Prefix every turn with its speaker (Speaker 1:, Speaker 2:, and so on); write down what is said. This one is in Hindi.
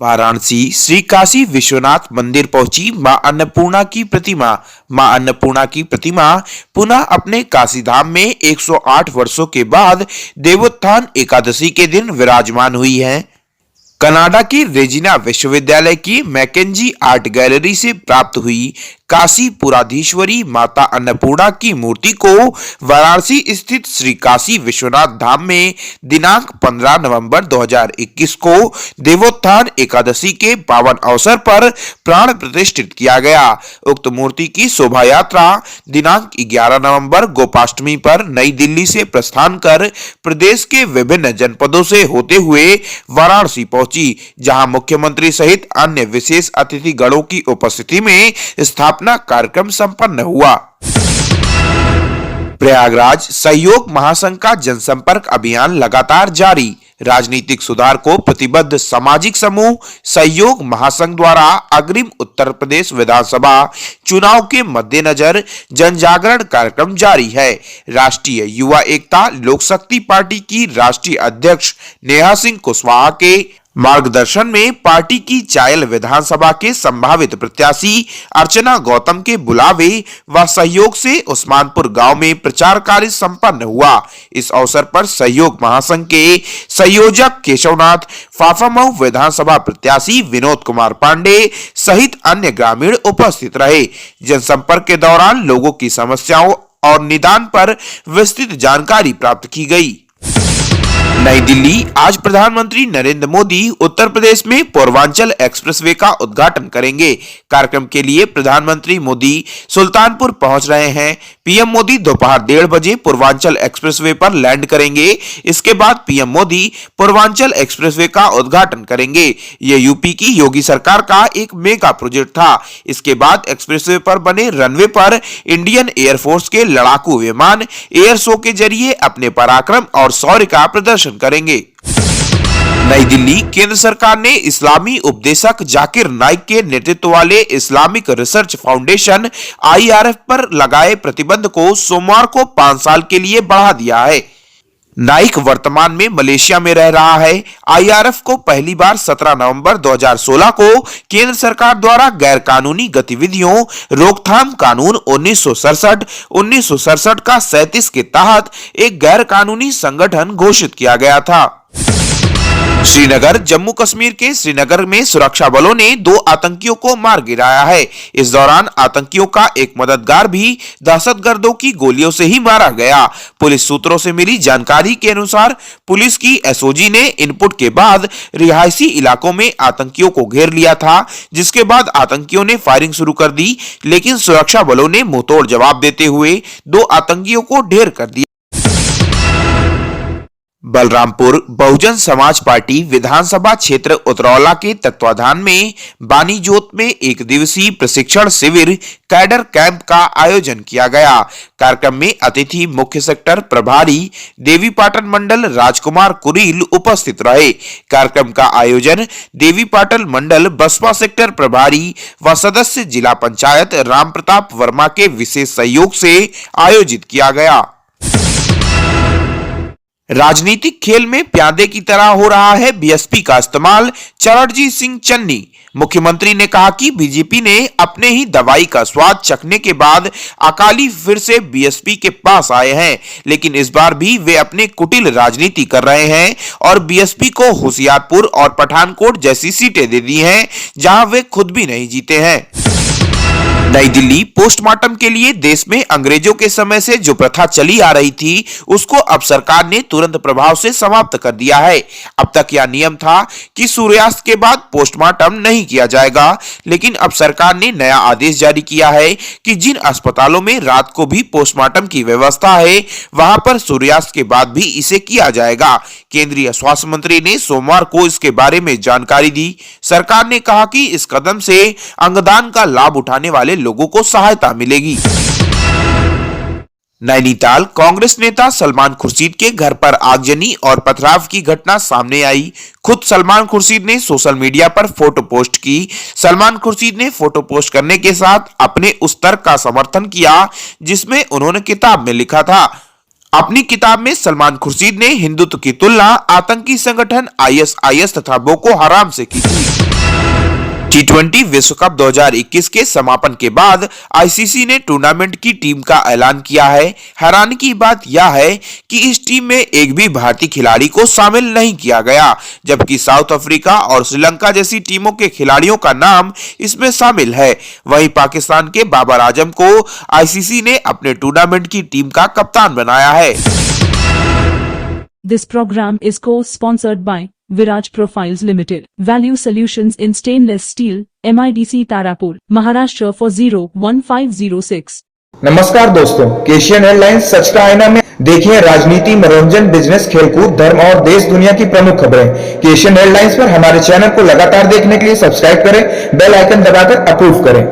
Speaker 1: वाराणसी श्री काशी विश्वनाथ मंदिर पहुंची मां अन्नपूर्णा की प्रतिमा। मां अन्नपूर्णा की प्रतिमा पुनः अपने काशी धाम में 108 वर्षों के बाद देवोत्थान एकादशी के दिन विराजमान हुई है। कनाडा की रेजिना विश्वविद्यालय की मैकेंजी आर्ट गैलरी से प्राप्त हुई काशी पुराधीश्वरी माता अन्नपूर्णा की मूर्ति को वाराणसी स्थित श्री काशी विश्वनाथ धाम में दिनांक 15 नवंबर 2021 को देवोत्थान एकादशी के पावन अवसर पर प्राण प्रतिष्ठित किया गया। उक्त मूर्ति की शोभा यात्रा दिनांक 11 नवंबर गोपाष्टमी पर नई दिल्ली से प्रस्थान कर प्रदेश के विभिन्न जनपदों से होते हुए वाराणसी पहुंची, जहां मुख्यमंत्री सहित अन्य विशेष अतिथि गणों की उपस्थिति में स्थापना कार्यक्रम संपन्न हुआ। प्रयागराज सहयोग महासंघ का जनसंपर्क अभियान लगातार जारी। राजनीतिक सुधार को प्रतिबद्ध सामाजिक समूह सहयोग महासंघ द्वारा अग्रिम उत्तर प्रदेश विधानसभा चुनाव के मद्देनजर जन जागरण कार्यक्रम जारी है। राष्ट्रीय युवा एकता लोक शक्ति पार्टी की राष्ट्रीय अध्यक्ष नेहा सिंह कुशवाहा के मार्गदर्शन में पार्टी की चायल विधानसभा के संभावित प्रत्याशी अर्चना गौतम के बुलावे व सहयोग से उस्मानपुर गांव में प्रचार कार्य संपन्न हुआ। इस अवसर पर सहयोग महासंघ के संयोजक केशवनाथ, फाफामऊ विधानसभा प्रत्याशी विनोद कुमार पांडे सहित अन्य ग्रामीण उपस्थित रहे। जनसंपर्क के दौरान लोगों की समस्याओं और निदान पर विस्तृत जानकारी प्राप्त की गई। नई दिल्ली, आज प्रधानमंत्री नरेंद्र मोदी उत्तर प्रदेश में पूर्वांचल एक्सप्रेसवे का उद्घाटन करेंगे। कार्यक्रम के लिए प्रधानमंत्री मोदी सुल्तानपुर पहुंच रहे हैं। पीएम मोदी दोपहर 1:30 बजे पूर्वांचल एक्सप्रेसवे पर लैंड करेंगे। इसके बाद पीएम मोदी पूर्वांचल एक्सप्रेसवे का उद्घाटन करेंगे। ये यूपी की योगी सरकार का एक मेगा प्रोजेक्ट था। इसके बाद एक्सप्रेसवे पर बने रनवे पर इंडियन एयरफोर्स के लड़ाकू विमान एयर शो के जरिए अपने पराक्रम और शौर्य का प्रदर्शन करेंगे। नई दिल्ली, केंद्र सरकार ने इस्लामी उपदेशक जाकिर नाइक के नेतृत्व वाले इस्लामिक रिसर्च फाउंडेशन IRF पर लगाए प्रतिबंध को सोमवार को 5 साल के लिए बढ़ा दिया है। नाइक वर्तमान में मलेशिया में रह रहा है। IRF को पहली बार 17 नवंबर 2016 को केंद्र सरकार द्वारा गैर कानूनी गतिविधियों रोकथाम कानून 1967 का 37 के तहत एक गैर कानूनी संगठन घोषित किया गया था। श्रीनगर, जम्मू कश्मीर के श्रीनगर में सुरक्षा बलों ने 2 आतंकियों को मार गिराया है। इस दौरान आतंकियों का एक मददगार भी दहशतगर्दों की गोलियों से ही मारा गया। पुलिस सूत्रों से मिली जानकारी के अनुसार पुलिस की SOG ने इनपुट के बाद रिहायशी इलाकों में आतंकियों को घेर लिया था, जिसके बाद आतंकियों ने फायरिंग शुरू कर दी, लेकिन सुरक्षा बलों ने मुंहतोड़ जवाब देते हुए 2 आतंकियों को ढेर कर दिया। बलरामपुर, बहुजन समाज पार्टी विधानसभा क्षेत्र उतरौला के तत्वाधान में बानीजोत में 1 दिवसीय प्रशिक्षण शिविर कैडर कैंप का आयोजन किया गया। कार्यक्रम में अतिथि मुख्य सेक्टर प्रभारी देवीपाटन मंडल राजकुमार कुरील उपस्थित रहे। कार्यक्रम का आयोजन देवीपाटन मंडल बसपा सेक्टर प्रभारी व सदस्य जिला पंचायत राम प्रताप वर्मा के विशेष सहयोग से आयोजित किया गया। राजनीतिक खेल में प्यादे की तरह हो रहा है बीएसपी का इस्तेमाल, चरणजीत सिंह चन्नी। मुख्यमंत्री ने कहा कि बीजेपी ने अपने ही दवाई का स्वाद चखने के बाद अकाली फिर से बीएसपी के पास आए हैं, लेकिन इस बार भी वे अपने कुटिल राजनीति कर रहे हैं और बीएसपी को होशियारपुर और पठानकोट जैसी सीटें दे दी हैं, जहां वे खुद भी नहीं जीते हैं। नई दिल्ली, पोस्टमार्टम के लिए देश में अंग्रेजों के समय से जो प्रथा चली आ रही थी, उसको अब सरकार ने तुरंत प्रभाव से समाप्त कर दिया है। अब तक यह नियम था कि सूर्यास्त के बाद पोस्टमार्टम नहीं किया जाएगा, लेकिन अब सरकार ने नया आदेश जारी किया है कि जिन अस्पतालों में रात को भी पोस्टमार्टम की व्यवस्था है, वहां पर सूर्यास्त के बाद भी इसे किया जाएगा। केंद्रीय स्वास्थ्य मंत्री ने सोमवार को इसके बारे में जानकारी दी। सरकार ने कहा कि इस कदम से अंगदान का लाभ उठाने वाले लोगों को सहायता मिलेगी। नैनीताल, कांग्रेस नेता सलमान खुर्शीद के घर पर आगजनी और पथराव की घटना सामने आई। खुद सलमान खुर्शीद ने सोशल मीडिया पर फोटो पोस्ट की। सलमान खुर्शीद ने फोटो पोस्ट करने के साथ अपने उस तर्क का समर्थन किया जिसमें उन्होंने किताब में लिखा था। अपनी किताब में सलमान खुर्शीद ने हिंदुत्व की तुलना आतंकी संगठन ISIS तथा बोको हराम से की थी। T20 विश्व कप 2021 के समापन के बाद आईसीसी ने टूर्नामेंट की टीम का ऐलान किया है। हैरानी की बात यह है कि इस टीम में एक भी भारतीय खिलाड़ी को शामिल नहीं किया गया, जबकि साउथ अफ्रीका और श्रीलंका जैसी टीमों के खिलाड़ियों का नाम इसमें शामिल है। वहीं पाकिस्तान के बाबर आजम को आईसीसी ने अपने टूर्नामेंट की टीम का कप्तान बनाया है।
Speaker 2: This program is co-sponsored by Viraj Profiles Limited, Value Solutions in Stainless Steel, MIDC Tarapur, Maharashtra 401506।
Speaker 3: नमस्कार दोस्तों, एशियन एयरलाइंस सच का आईना में देखिए राजनीति, मनोरंजन, बिजनेस, खेलकूद, धर्म और देश दुनिया की प्रमुख खबरें। एशियन एयरलाइंस पर हमारे चैनल को लगातार देखने के लिए सब्सक्राइब करें, बेल आइकन दबाकर अप्रूव करें।